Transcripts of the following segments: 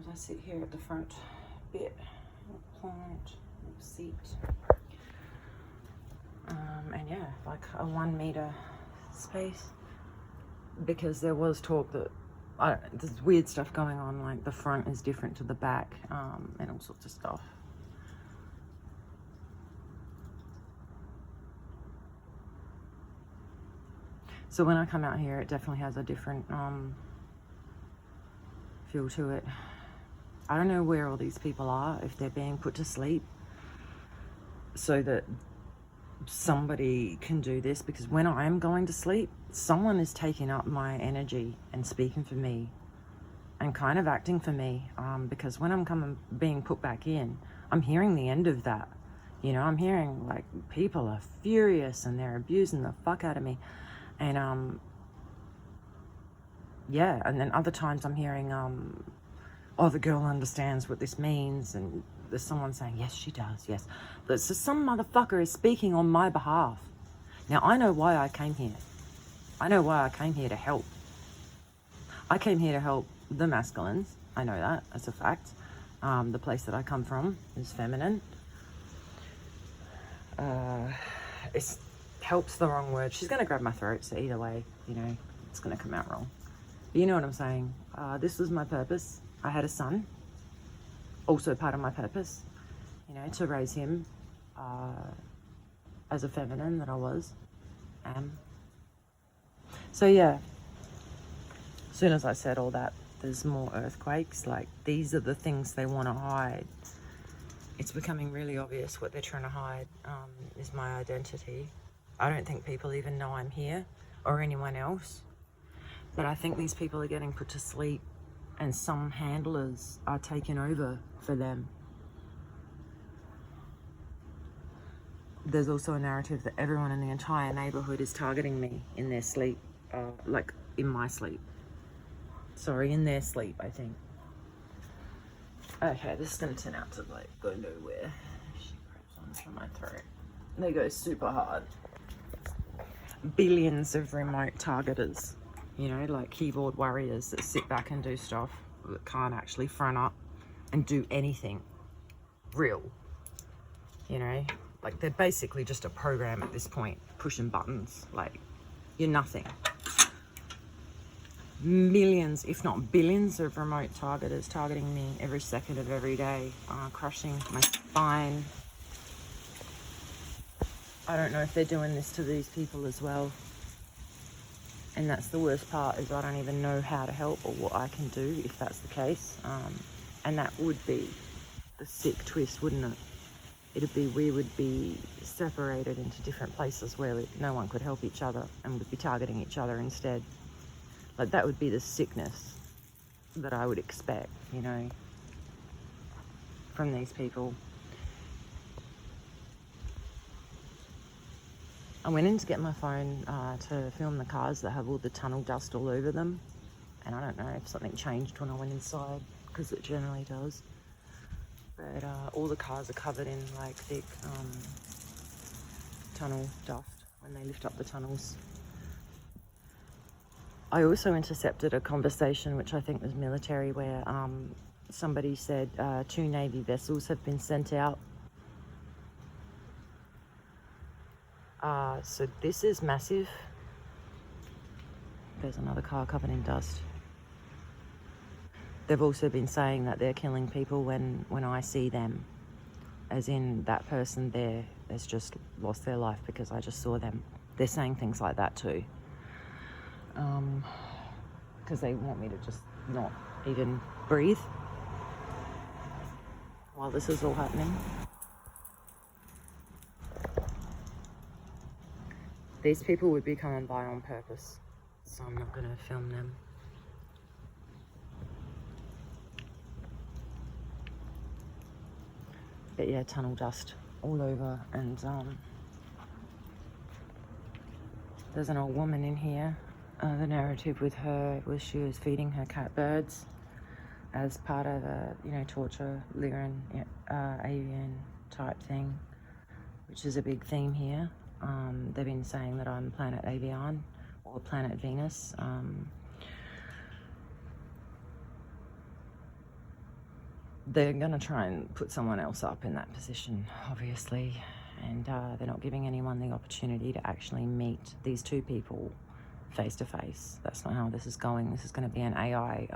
I sit here at the front bit, plant, seat. And yeah, like a 1 meter space, because there was talk that there's weird stuff going on, like the front is different to the back, and all sorts of stuff. So when I come out here, it definitely has a different feel to it. I don't know where all these people are, if they're being put to sleep so that somebody can do this, because when I'm going to sleep, someone is taking up my energy and speaking for me and kind of acting for me, because when I'm being put back in, I'm hearing the end of that. You know, I'm hearing like people are furious and they're abusing the fuck out of me, and yeah, and then other times I'm hearing oh, the girl understands what this means, and there's someone saying, yes, she does, yes. But so some motherfucker is speaking on my behalf. Now, I know why I came here. I know why I came here to help. I came here to help the masculines. I know that, that's a fact. The place that I come from is feminine. It's help's the wrong word. She's going to grab my throat, so either way, you know, it's going to come out wrong. But you know what I'm saying. This was my purpose. I had a son, also part of my purpose, you know, to raise him as a feminine that I am. So yeah, as soon as I said all that, there's more earthquakes. Like, these are the things they want to hide. It's becoming really obvious what they're trying to hide is my identity. I don't think people even know I'm here, or anyone else. But I think these people are getting put to sleep, and some handlers are taking over for them. There's also a narrative that everyone in the entire neighborhood is targeting me in their sleep, like in my sleep. Sorry, in their sleep, I think. Okay, this is gonna turn out to like go nowhere. She grabs onto my throat. They go super hard. Billions of remote targeters, you know, like keyboard warriors that sit back and do stuff, that can't actually front up and do anything real, you know, like they're basically just a program at this point, pushing buttons. Like, you're nothing. Millions, if not billions, of remote targeters targeting me every second of every day, crushing my spine. I don't know if they're doing this to these people as well. And that's the worst part, is I don't even know how to help or what I can do if that's the case. And that would be the sick twist, wouldn't it? It'd be, we would be separated into different places where no one could help each other and would be targeting each other instead. Like, that would be the sickness that I would expect, you know, from these people. I went in to get my phone to film the cars that have all the tunnel dust all over them. And I don't know if something changed when I went inside, because it generally does. But all the cars are covered in like thick tunnel dust when they lift up the tunnels. I also intercepted a conversation, which I think was military, where somebody said 2 Navy vessels have been sent out. So this is massive. There's another car covered in dust. They've also been saying that they're killing people when I see them, as in that person there has just lost their life because I just saw them. They're saying things like that too. Because they want me to just not even breathe while this is all happening. These people would be coming by on purpose, so I'm not going to film them. But yeah, tunnel dust all over, and there's an old woman in here. The narrative with her was she was feeding her cat birds as part of a, you know, torture, Lyran, avian type thing, which is a big theme here. They've been saying that I'm Planet Avian or Planet Venus. they're going to try and put someone else up in that position, obviously, and they're not giving anyone the opportunity to actually meet these two people face to face. That's not how this is going. This is going to be an AI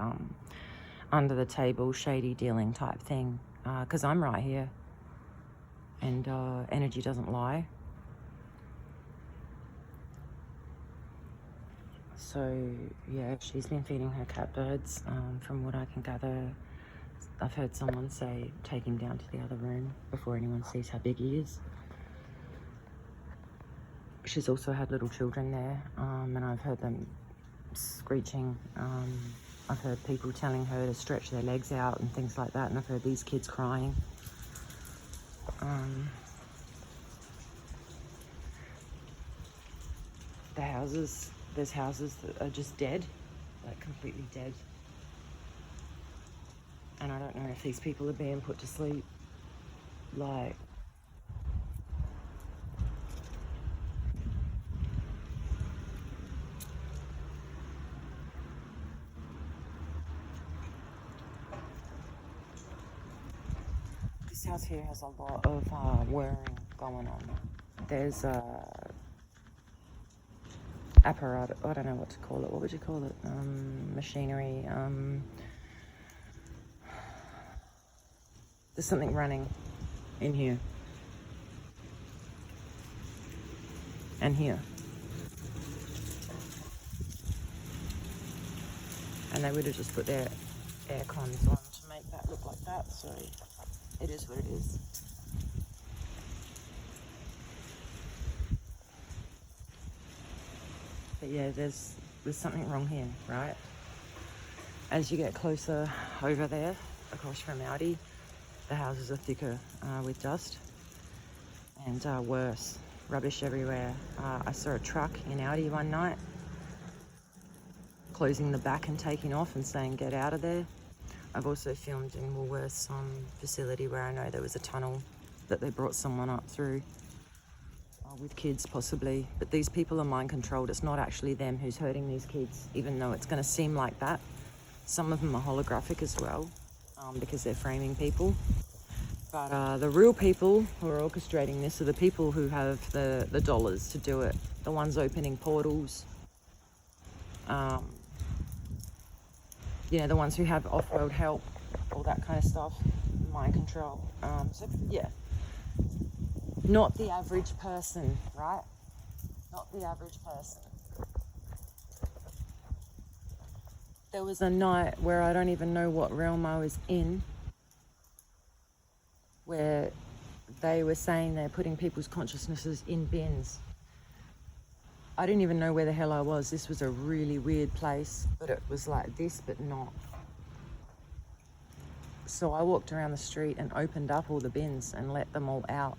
under the table shady dealing type thing, because I'm right here, and energy doesn't lie. So yeah, she's been feeding her catbirds. From what I can gather, I've heard someone say take him down to the other room before anyone sees how big he is. She's also had little children there, and I've heard them screeching. I've heard people telling her to stretch their legs out and things like that, and I've heard these kids crying. There's houses that are just dead, like completely dead. And I don't know if these people are being put to sleep, like, this house here has a lot of whirring going on. There's apparatus, I don't know what to call it. What would you call it? Machinery. There's something running in here and here. And they would have just put their air cons on to make that look like that, so it is what it is. But yeah, there's something wrong here, right? As you get closer over there, across from Audi, the houses are thicker with dust and worse. Rubbish everywhere. I saw a truck in Audi one night closing the back and taking off and saying get out of there. I've also filmed in Woolworths facility where I know there was a tunnel that they brought someone up through with kids possibly, but these people are mind controlled. It's not actually them who's hurting these kids, even though it's going to seem like that. Some of them are holographic as well, because they're framing people. But the real people who are orchestrating this are the people who have the dollars to do it. The ones opening portals, you know, the ones who have off-road help, all that kind of stuff, mind control. So yeah, not the average person, right? Not the average person. There was a night where I don't even know what realm I was in, where they were saying they're putting people's consciousnesses in bins. I didn't even know where the hell I was. This was a really weird place, but it was like this, but not. So I walked around the street and opened up all the bins and let them all out.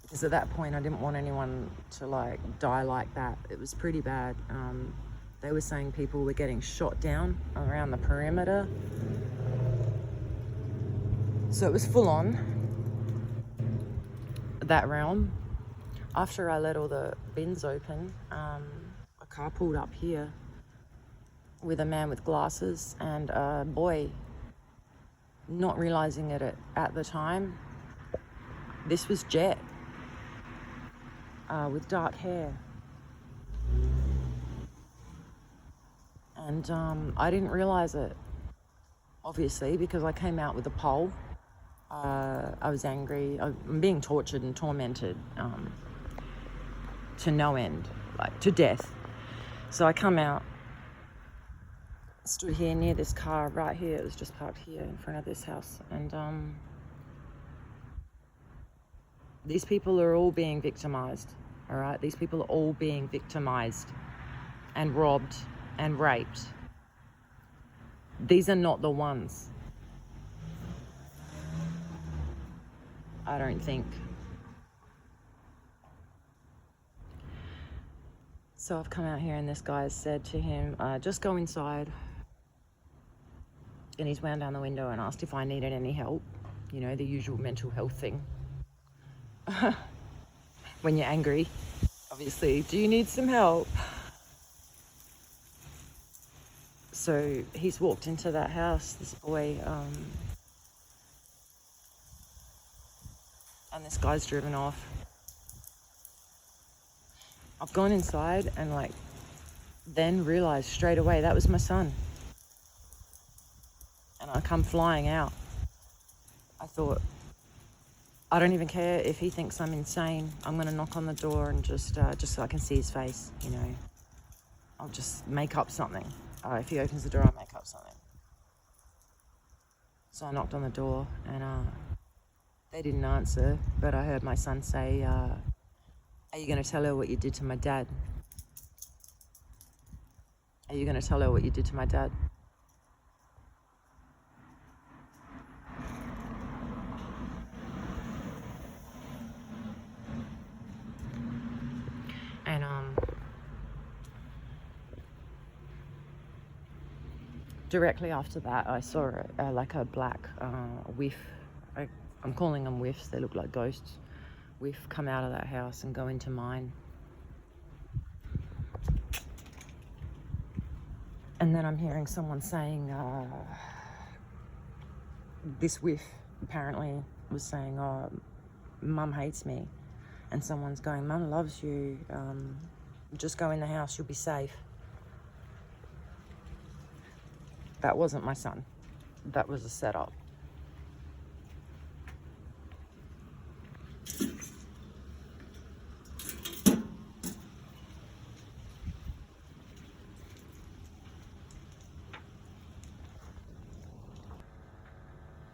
Because at that point I didn't want anyone to like die like that. It was pretty bad. They were saying people were getting shot down around the perimeter. So it was full on, that realm. After I let all the bins open, a car pulled up here with a man with glasses and a boy, not realizing it at the time. This was Jet, with dark hair. And I didn't realize it, obviously, because I came out with a pole. I was angry. I'm being tortured and tormented to no end, like to death. So I come out, stood here near this car right here. It was just parked here in front of this house. And these people are all being victimized, all right? These people are all being victimized and robbed and raped. These are not the ones. I don't think. So I've come out here and this guy has said to him, just go inside. And he's wound down the window and asked if I needed any help. You know, the usual mental health thing. When you're angry, obviously, do you need some help? So he's walked into that house, this boy, and this guy's driven off. I've gone inside and like then realized straight away that was my son. And I come flying out. I thought, I don't even care if he thinks I'm insane. I'm gonna knock on the door and just so I can see his face, you know. I'll just make up something. If he opens the door, I'll make up something. So I knocked on the door and they didn't answer, but I heard my son say, are you gonna tell her what you did to my dad? Are you gonna tell her what you did to my dad? And directly after that, I saw like a black whiff. I'm calling them whiffs. They look like ghosts. Whiff come out of that house and go into mine. And then I'm hearing someone saying, this whiff apparently was saying, oh, Mum hates me. And someone's going, Mum loves you. Just go in the house, you'll be safe. That wasn't my son. That was a setup.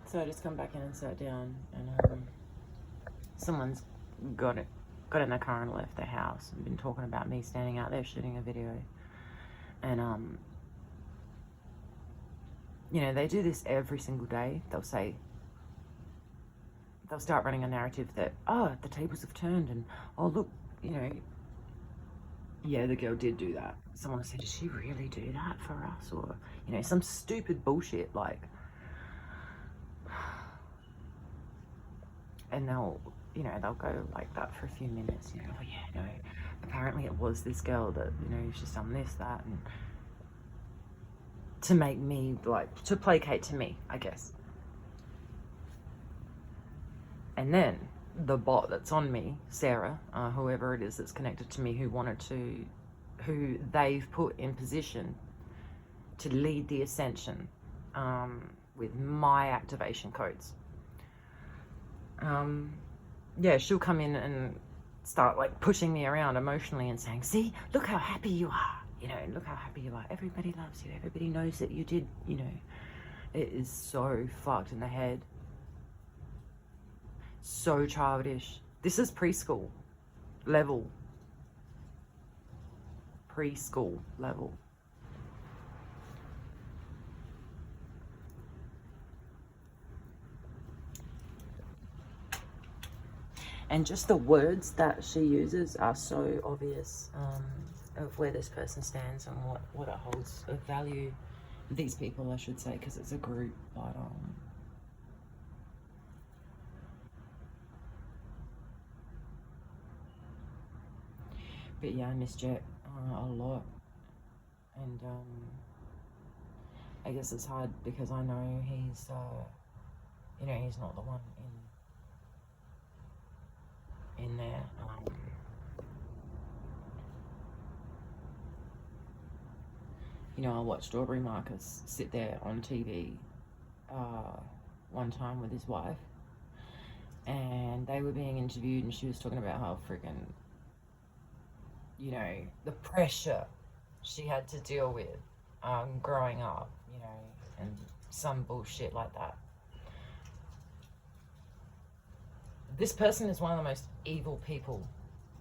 So I just come back in and sat down, and someone's got in their car and left the house and been talking about me standing out there shooting a video. And you know, they do this every single day. They'll start running a narrative that, oh, the tables have turned, and oh look, you know, yeah, the girl did do that. Someone said, did she really do that for us? Or, you know, some stupid bullshit like, and they'll go like that for a few minutes, you know, oh yeah, no, apparently it was this girl that, you know, she's done this, that, and to make me, like, to placate to me, I guess. And then the bot that's on me, Sarah, whoever it is that's connected to me, who they've put in position to lead the ascension with my activation codes. Yeah, she'll come in and start like pushing me around emotionally and saying, see, look how happy you are, you know, look how happy you are. Everybody loves you. Everybody knows that you did, you know. It is so fucked in the head. So childish. This is preschool level. Preschool level. And just the words that she uses are so obvious of where this person stands and what it holds of value. These people, I should say, because it's a group. But yeah, I miss Jet a lot. And I guess it's hard because I know he's, you know, he's not the one in there. You know, I watched Aubrey Marcus sit there on TV one time with his wife, and they were being interviewed, and she was talking about how freaking, you know, the pressure she had to deal with growing up, you know, and some bullshit like that. This person is one of the most evil people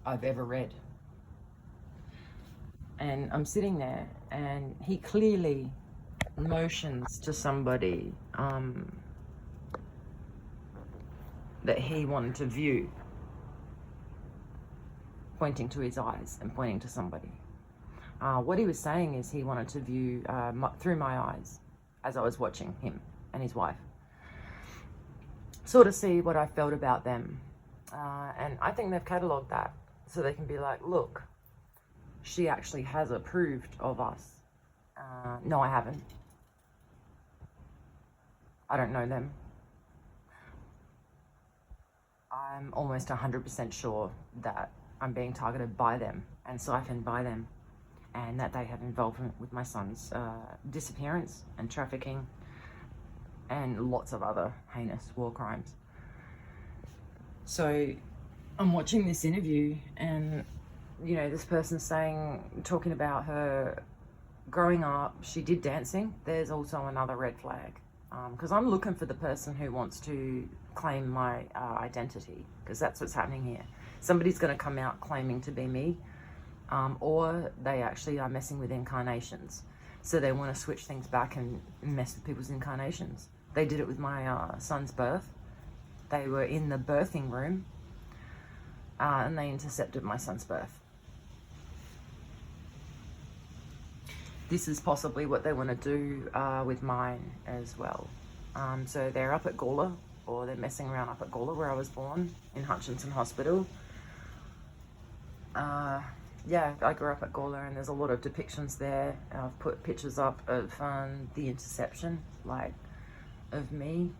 I've ever read. And I'm sitting there, and he clearly motions to somebody that he wanted to view, pointing to his eyes and pointing to somebody. What he was saying is he wanted to view through my eyes as I was watching him and his wife, sort of see what I felt about them. And I think they've catalogued that so they can be like, look, she actually has approved of us No, I haven't. I don't know them. I'm almost 100% sure that I'm being targeted by them and siphoned by them, and that they have involvement with my son's disappearance and trafficking and lots of other heinous war crimes. So I'm watching this interview, and you know, this person's talking about her growing up, she did dancing. There's also another red flag, because I'm looking for the person who wants to claim my identity, because that's what's happening here. Somebody's going to come out claiming to be me, or they actually are messing with incarnations. So they want to switch things back and mess with people's incarnations. They did it with my son's birth. They were in the birthing room, and they intercepted my son's birth. This is possibly what they want to do with mine as well. So they're up at Gawler, or they're messing around up at Gawler, where I was born, in Hutchinson Hospital. Yeah, I grew up at Gawler, and there's a lot of depictions there. I've put pictures up of the interception, like, of me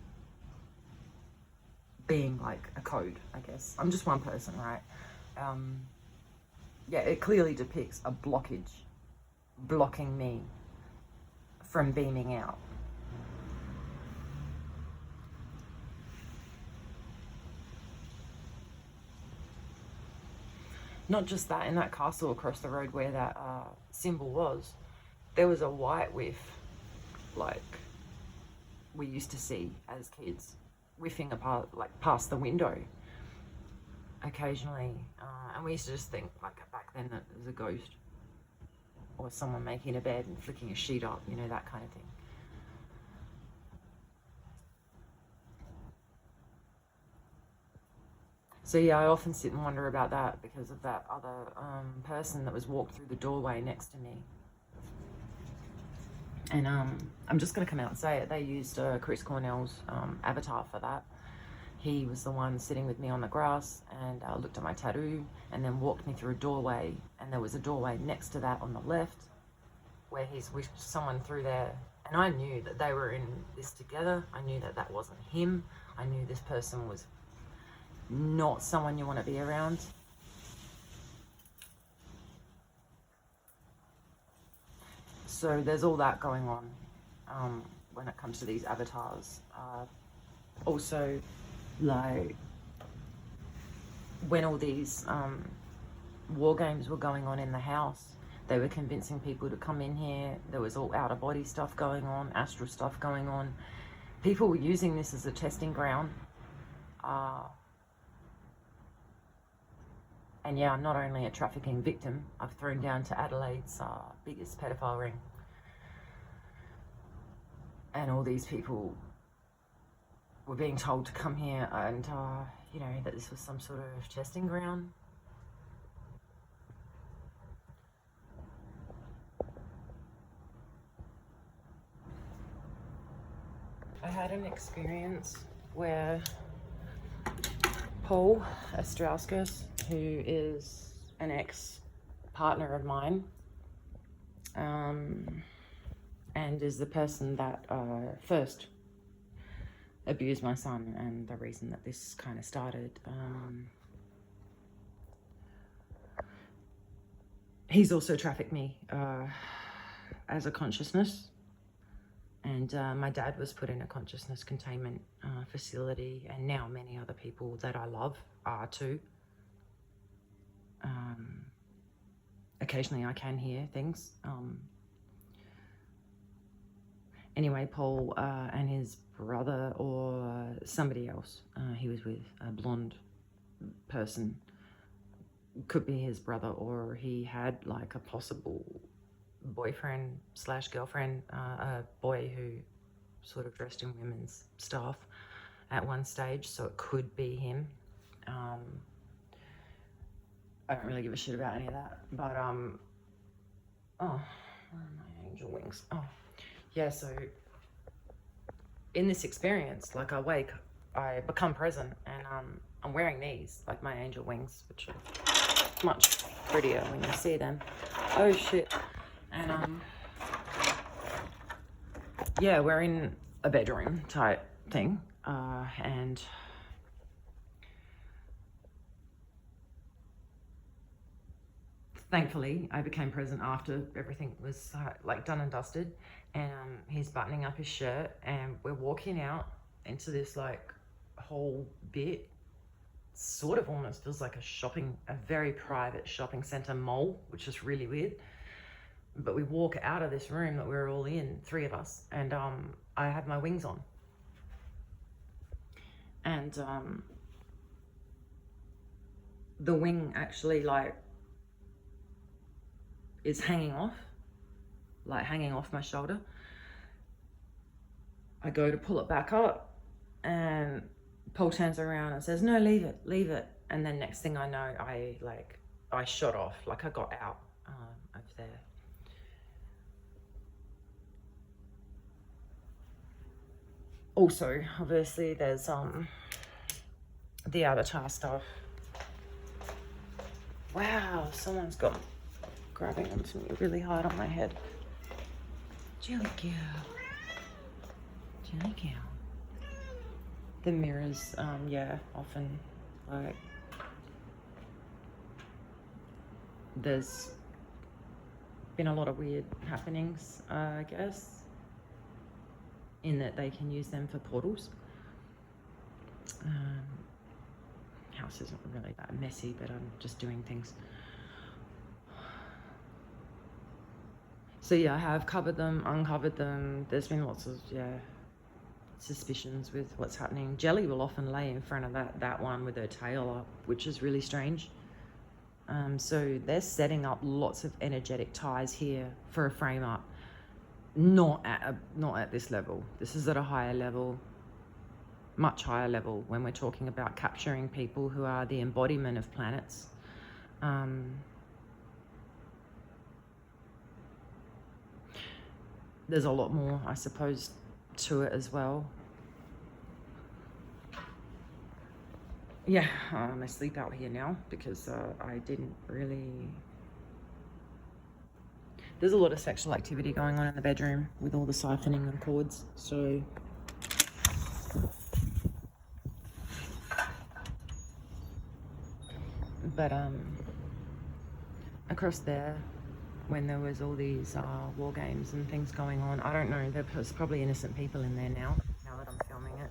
being like a code, I guess. I'm just one person, right? Yeah, it clearly depicts a blockage blocking me from beaming out. Not just that, in that castle across the road where that symbol was, there was a white whiff, like we used to see as kids, whiffing apart, like past the window occasionally. And we used to just think, like, back then, that it was a ghost or someone making a bed and flicking a sheet up, you know, that kind of thing. So yeah, I often sit and wonder about that because of that other person that was walked through the doorway next to me. And I'm just going to come out and say it. They used Chris Cornell's avatar for that. He was the one sitting with me on the grass and looked at my tattoo and then walked me through a doorway. And there was a doorway next to that on the left where he's wished someone through there. And I knew that they were in this together. I knew that that wasn't him. I knew this person was not someone you want to be around. So there's all that going on when it comes to these avatars. Also, like, when all these war games were going on in the house, they were convincing people to come in here. There was all out of body stuff going on, astral stuff going on. People were using this as a testing ground. And yeah, I'm not only a trafficking victim, I've thrown down to Adelaide's biggest pedophile ring. And all these people were being told to come here and, you know, that this was some sort of testing ground. I had an experience where Paul Astrauskas, who is an ex-partner of mine, and is the person that first abused my son, and the reason that this kind of started. He's also trafficked me as a consciousness, and my dad was put in a consciousness containment facility, and now many other people that I love are too. Occasionally I can hear things. Anyway, Paul and his brother, or somebody else he was with, a blonde person, could be his brother, or he had like a possible boyfriend / girlfriend, a boy who sort of dressed in women's stuff at one stage, so it could be him. I don't really give a shit about any of that, but oh, where are my angel wings? Oh, yeah, so in this experience, like, I wake, I become present, and I'm wearing these, like my angel wings, which are much prettier when you see them. Oh shit. And yeah, we're in a bedroom type thing, and thankfully I became present after everything was like done and dusted, and he's buttoning up his shirt, and we're walking out into this like whole bit. Sort of almost feels like a very private shopping center mall, which is really weird. But we walk out of this room that we're all in, three of us, and I have my wings on, and the wing actually like is hanging off my shoulder. I go to pull it back up, and Paul turns around and says, "No, leave it." And then next thing I know, I shot off, like I got out of there. Also, obviously, there's the avatar stuff. Wow, someone's got grabbing onto me really hard on my head. Jelly cow. The mirrors, yeah, often like there's been a lot of weird happenings, I guess, in that they can use them for portals. House isn't really that messy, but I'm just doing things. So yeah, I have covered them, uncovered them. There's been lots of, suspicions with what's happening. Jelly will often lay in front of that one with her tail up, which is really strange. So they're setting up lots of energetic ties here for a frame up. Not at this level. This is at a higher level, much higher level, when we're talking about capturing people who are the embodiment of planets. There's a lot more, I suppose, to it as well. Yeah, I sleep out here now because I didn't really... There's a lot of sexual activity going on in the bedroom with all the siphoning of cords, so... But across there, when there was all these war games and things going on, I don't know, there's probably innocent people in there now that I'm filming it.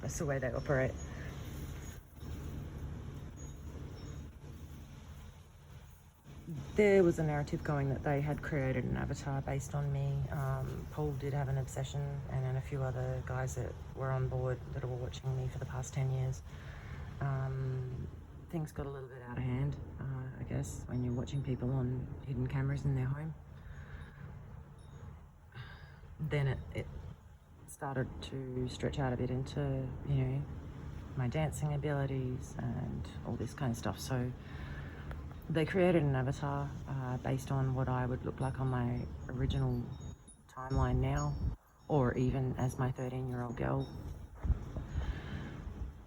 That's the way they operate. There was a narrative going that they had created an avatar based on me. Paul did have an obsession, and then a few other guys that were on board that were watching me for the past 10 years. Things got a little bit out of hand, I guess, when you're watching people on hidden cameras in their home. Then it started to stretch out a bit into, my dancing abilities and all this kind of stuff. So they created an avatar based on what I would look like on my original timeline now, or even as my 13-year-old girl.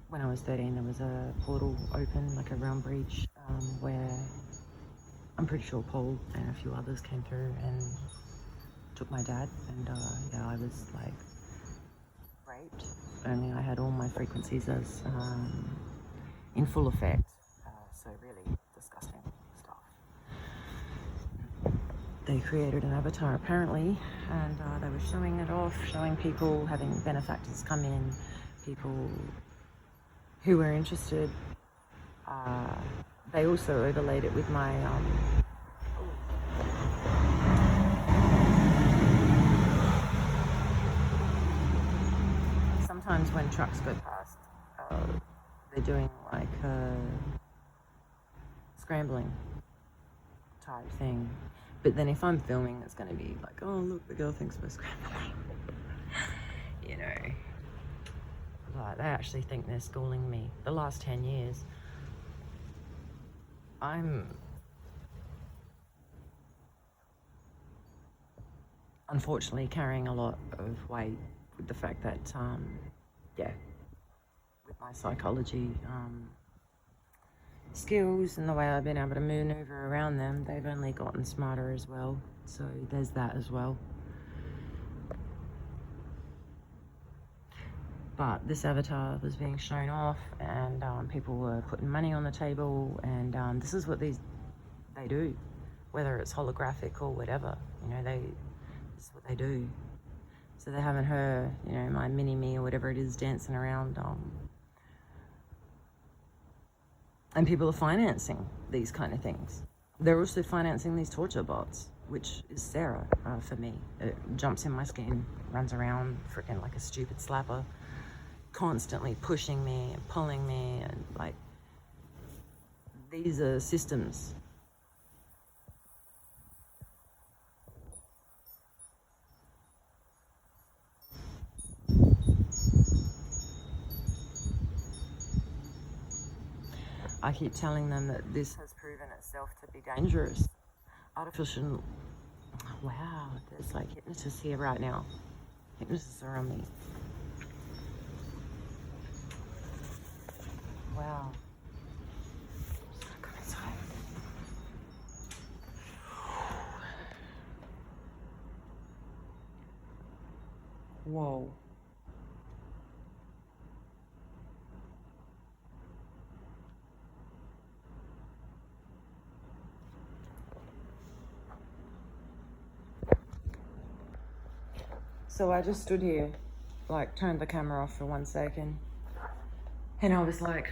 When I was 13, there was a portal open, like a realm breach, where I'm pretty sure Paul and a few others came through and took my dad, and I was like raped. Only I had all my frequencies as in full effect. So really disgusting stuff. They created an avatar apparently, and they were showing it off, showing people, having benefactors come in, people who were interested. They also overlaid it with my sometimes when trucks go past, they're doing like a scrambling type thing. But then if I'm filming, it's going to be like, oh look, the girl thinks we're scrambling. Like, they actually think they're schooling me. The last 10 years, I'm unfortunately carrying a lot of weight with the fact that, with my psychology skills and the way I've been able to maneuver around them, they've only gotten smarter as well. So there's that as well. But this avatar was being shown off, and people were putting money on the table, and this is what they do, whether it's holographic or whatever. You know, this is what they do. So they're having her, you know, my mini-me or whatever it is, dancing around, and people are financing these kind of things. They're also financing these torture bots, which is Sarah for me. It jumps in my skin, runs around freaking like a stupid slapper, constantly pushing me and pulling me, and like, these are systems. I keep telling them that this has proven itself to be dangerous. Artificial, wow, there's like hypnotists here right now. Hypnotists are on me. Wow. Come inside. Whoa. So I just stood here, like turned the camera off for 1 second, and I was like,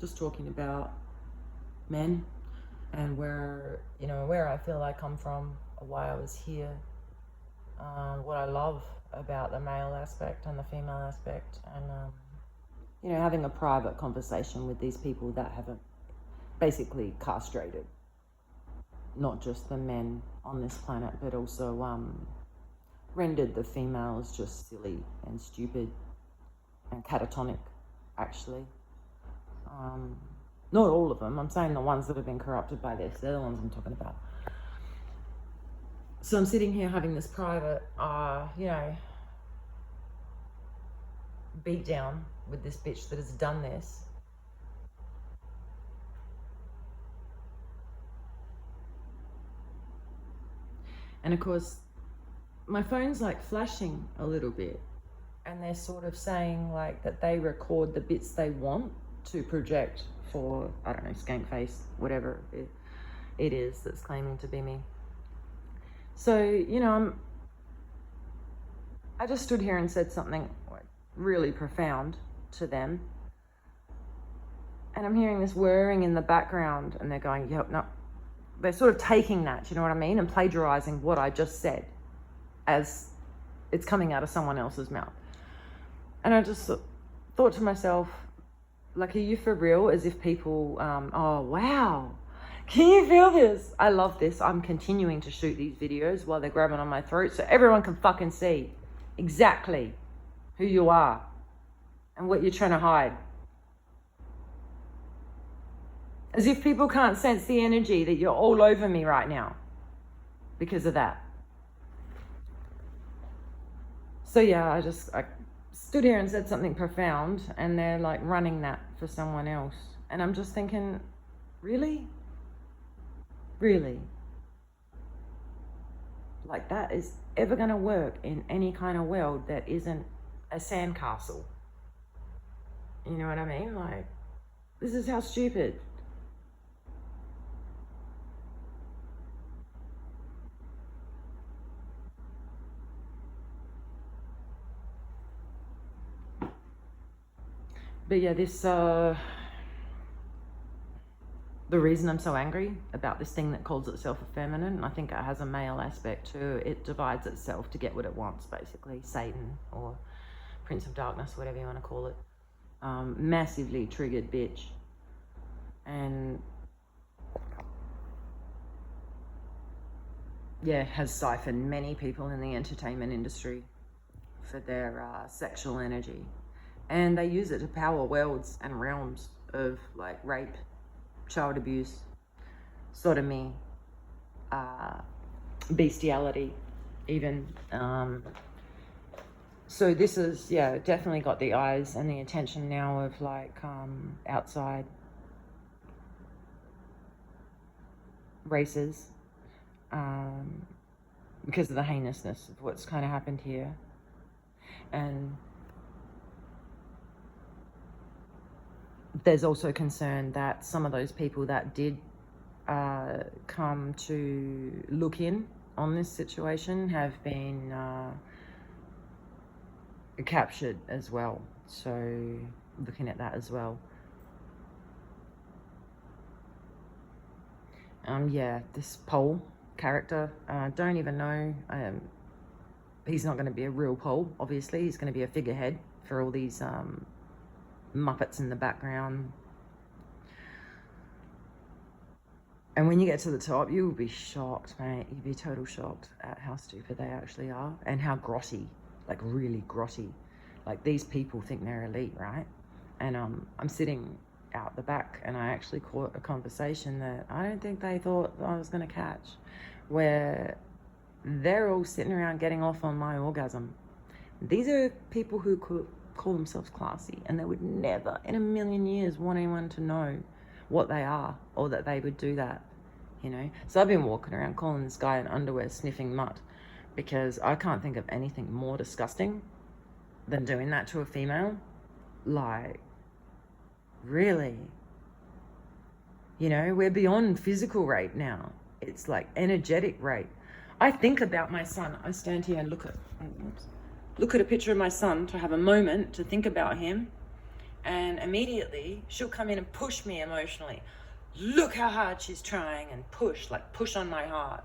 just talking about men and where, you know, where I feel I come from, why I was here, what I love about the male aspect and the female aspect, and you know, having a private conversation with these people that haven't basically castrated not just the men on this planet, but also rendered the females just silly and stupid and catatonic, actually. Not all of them. I'm saying the ones that have been corrupted by this. They're the ones I'm talking about. So I'm sitting here having this private, you know, beat down with this bitch that has done this. And of course, my phone's like flashing a little bit, and they're sort of saying like that they record the bits they want to project for, I don't know, Skankface, whatever it is that's claiming to be me. So, you know, I just stood here and said something really profound to them, and I'm hearing this whirring in the background, and they're going, yep, no. They're sort of taking that, you know what I mean, and plagiarizing what I just said as it's coming out of someone else's mouth. And I just thought to myself, like, are you for real? As if people, oh, wow, can you feel this? I love this. I'm continuing to shoot these videos while they're grabbing on my throat so everyone can fucking see exactly who you are and what you're trying to hide. As if people can't sense the energy that you're all over me right now because of that. So yeah, I stood here and said something profound, and they're like running that for someone else. And I'm just thinking, really? Really? Like, that is ever going to work in any kind of world that isn't a sandcastle? You know what I mean? Like, this is how stupid. But yeah, this, the reason I'm so angry about this thing that calls itself a feminine, I think it has a male aspect too. It divides itself to get what it wants, basically. Satan or Prince of Darkness, whatever you want to call it. Massively triggered bitch. And yeah, has siphoned many people in the entertainment industry for their sexual energy. And they use it to power worlds and realms of like rape, child abuse, sodomy, bestiality, even. So this is, yeah, definitely got the eyes and the attention now of like outside races, because of the heinousness of what's kind of happened here. And there's also concern that some of those people that did come to look in on this situation have been captured as well. So looking at that as well. Yeah, this Pole character, don't even know. He's not going to be a real Pole, obviously. He's going to be a figurehead for all these Muppets in the background. And when you get to the top, you will be shocked, mate. You'd be total shocked at how stupid they actually are and how grotty, like really grotty. Like, these people think they're elite, right? And I'm sitting out the back, and I actually caught a conversation that I don't think they thought I was going to catch, where they're all sitting around getting off on my orgasm. These are people who could call themselves classy, and they would never in a million years want anyone to know what they are or that they would do that, you know? So I've been walking around calling this guy in underwear sniffing mutt, because I can't think of anything more disgusting than doing that to a female. Like, really? You know, we're beyond physical rape now. It's like energetic rape. I think about my son. I stand here and look at a picture of my son to have a moment to think about him, and immediately she'll come in and push me emotionally. Look how hard she's trying, and push on my heart.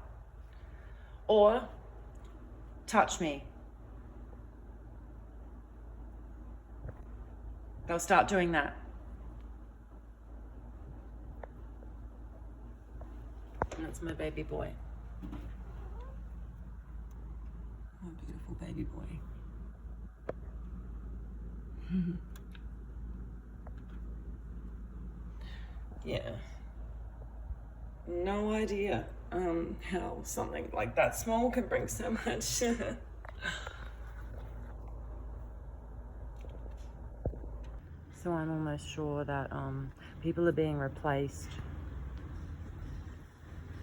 Or touch me. They'll start doing that. And that's my baby boy. My beautiful baby boy. Yeah. No idea how something like that small can bring so much. So I'm almost sure that people are being replaced,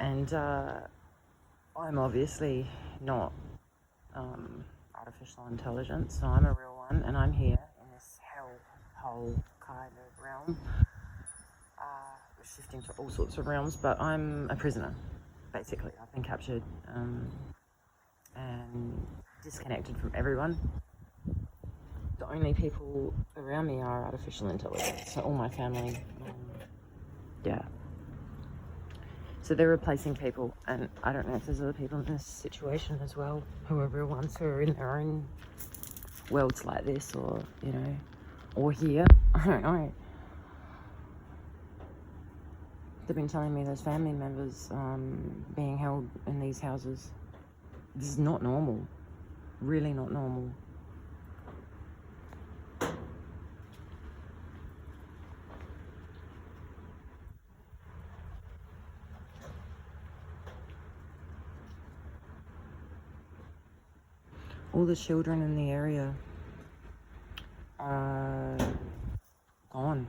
and I'm obviously not artificial intelligence, so I'm a real one, and I'm here in this hellhole kind of realm, shifting to all sorts of realms, but I'm a prisoner, basically. I've been captured and disconnected from everyone. The only people around me are artificial intelligence, so all my family, yeah. So they're replacing people, and I don't know if there's other people in this situation as well, who are real ones, who are in their own worlds like this, or, you know, or here, I don't know. They've been telling me there's family members being held in these houses. This is not normal, really not normal. All the children in the area are gone.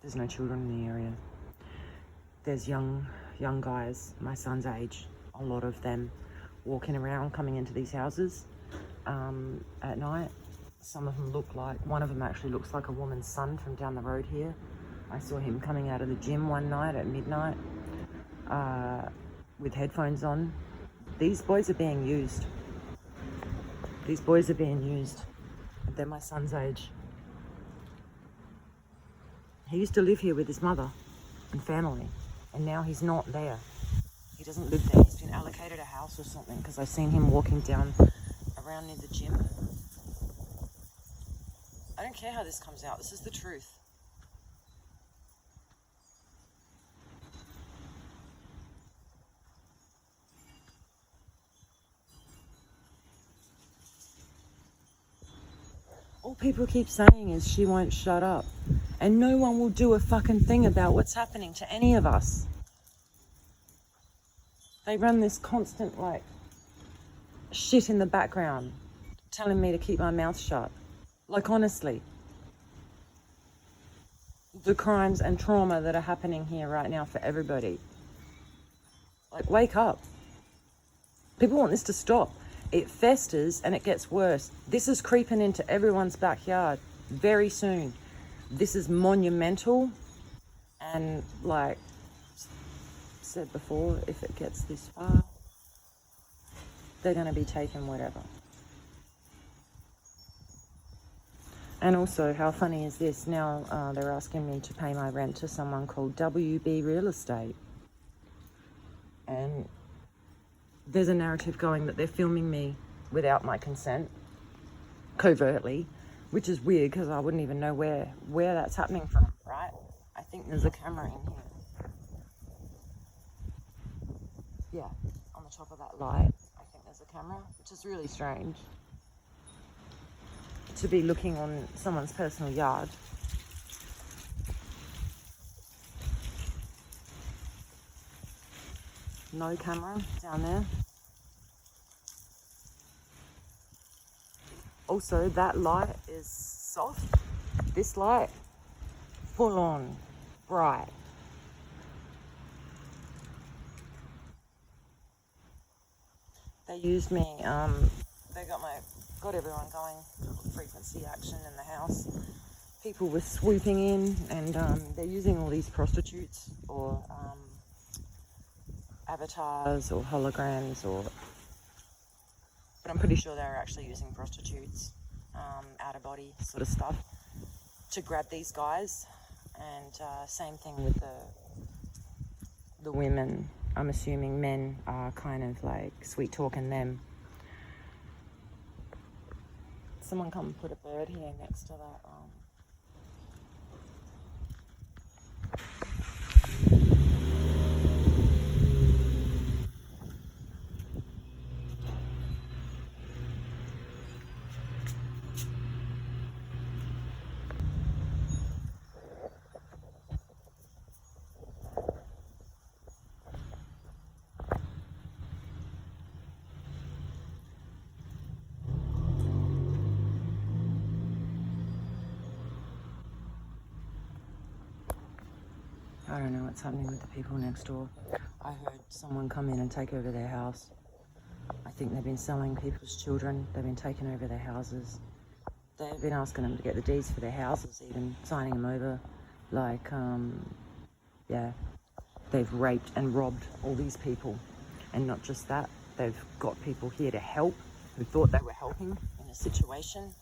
There's no children in the area. There's young guys, my son's age, a lot of them, walking around, coming into these houses at night. Some of them look like, one of them actually looks like a woman's son from down the road here. I saw him coming out of the gym one night at midnight with headphones on. These boys are being used. These boys are being used. They're my son's age. He used to live here with his mother and family, and now he's not there. He doesn't live there. He's been allocated a house or something, because I've seen him walking down around near the gym. I don't care how this comes out. This is the truth. All people keep saying is she won't shut up. And no one will do a fucking thing about what's happening to any of us. They run this constant, like, shit in the background, telling me to keep my mouth shut. Like, honestly. The crimes and trauma that are happening here right now for everybody. Like, wake up. People want this to stop. it festers and it gets worse. This is creeping into everyone's backyard very soon. This is monumental, and like said before, if it gets this far, they're going to be taking whatever. And also, how funny is this? Now they're asking me to pay my rent to someone called WB Real Estate. And there's a narrative going that they're filming me without my consent, covertly, which is weird because I wouldn't even know where that's happening from, right? I think there's a camera in here. Yeah, on the top of that light, I think there's a camera, which is really strange to be looking on someone's personal yard. No camera down there. Also, that light is soft. This light, full on, bright. They used me, they got everyone going, frequency action in the house. People were swooping in, and they're using all these prostitutes or avatars or holograms, but I'm pretty sure they were actually using prostitutes, out of body sort of stuff, to grab these guys. And same thing with the women. I'm assuming men are kind of like sweet talking them. Someone come and put a bird here next to that. I don't know what's happening with the people next door. I heard someone come in and take over their house. I think they've been selling people's children. They've been taking over their houses. They've been asking them to get the deeds for their houses, even signing them over. Like, yeah, they've raped and robbed all these people. And not just that, they've got people here to help who thought they were helping in a situation.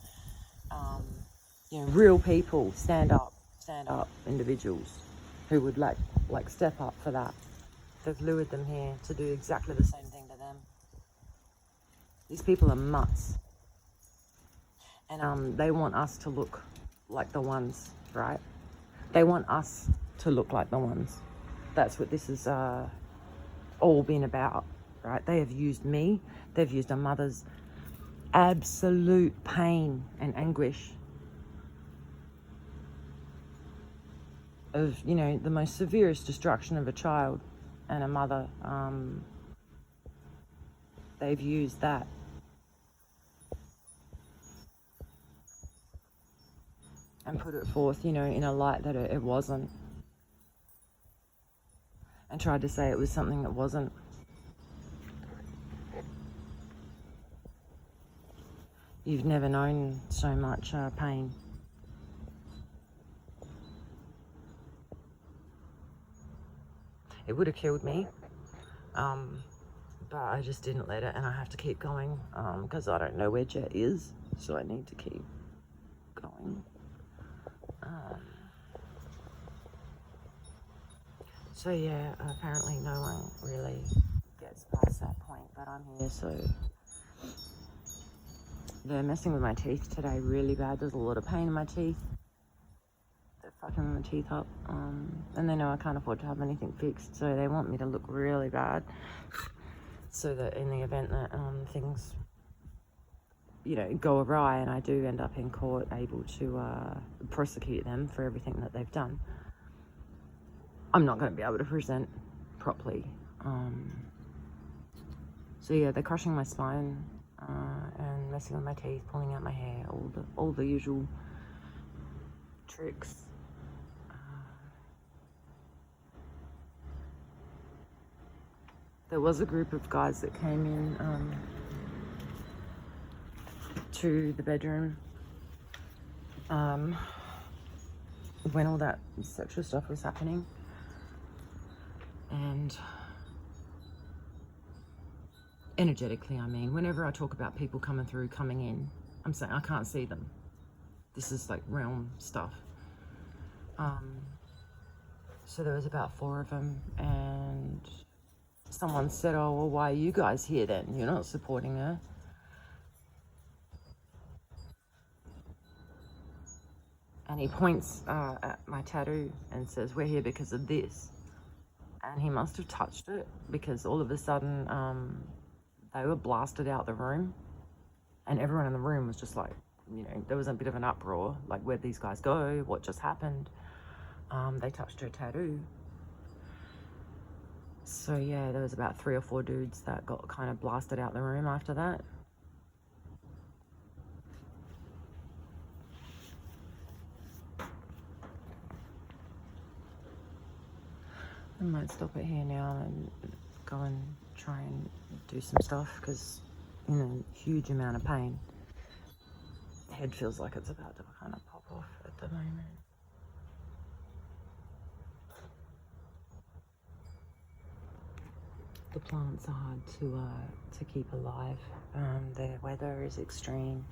You know, real people, stand up individuals who would like step up for that. They've lured them here to do exactly the same thing to them. These people are mutts. And they want us to look like the ones, right? They want us to look like the ones. That's what this is all been about, right? They have used me. They've used a mother's absolute pain and anguish of, you know, the most severest destruction of a child and a mother. They've used that. And put it forth, you know, in a light that it wasn't. And tried to say it was something that wasn't. You've never known so much pain. It would have killed me, but I just didn't let it, and I have to keep going because I don't know where Jet is, so I need to keep going. So yeah, apparently no one really gets past that point, but I'm here, so they're messing with my teeth today really bad. There's a lot of pain in my teeth. They're fucking my teeth up, and they know I can't afford to have anything fixed, so they want me to look really bad, so that in the event that things, you know, go awry and I do end up in court able to prosecute them for everything that they've done, I'm not going to be able to present properly. So yeah, they're crushing my spine and messing with my teeth, pulling out my hair, all the usual tricks. There was a group of guys that came in to the bedroom when all that sexual stuff was happening, and energetically, I mean, whenever I talk about people coming through, coming in, I'm saying I can't see them. This is like realm stuff. So there was about 4 of them, and someone said, oh, well, why are you guys here then? You're not supporting her. And he points at my tattoo and says, we're here because of this. And he must have touched it, because all of a sudden they were blasted out the room, and everyone in the room was just like, you know, there was a bit of an uproar, like, where'd these guys go? What just happened? They touched her tattoo. So yeah, there was about 3 or 4 dudes that got kind of blasted out the room after that. I might stop it here now and go and try and do some stuff, because in a huge amount of pain. Head feels like it's about to kind of pop off at the moment. The plants are hard to keep alive. Their weather is extreme,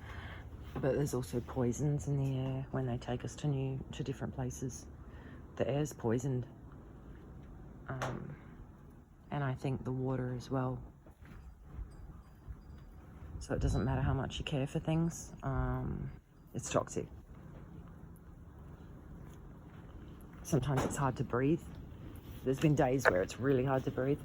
but there's also poisons in the air when they take us to different places. The air's poisoned, and I think the water as well. So it doesn't matter how much you care for things, it's toxic. Sometimes it's hard to breathe. There's been days where it's really hard to breathe.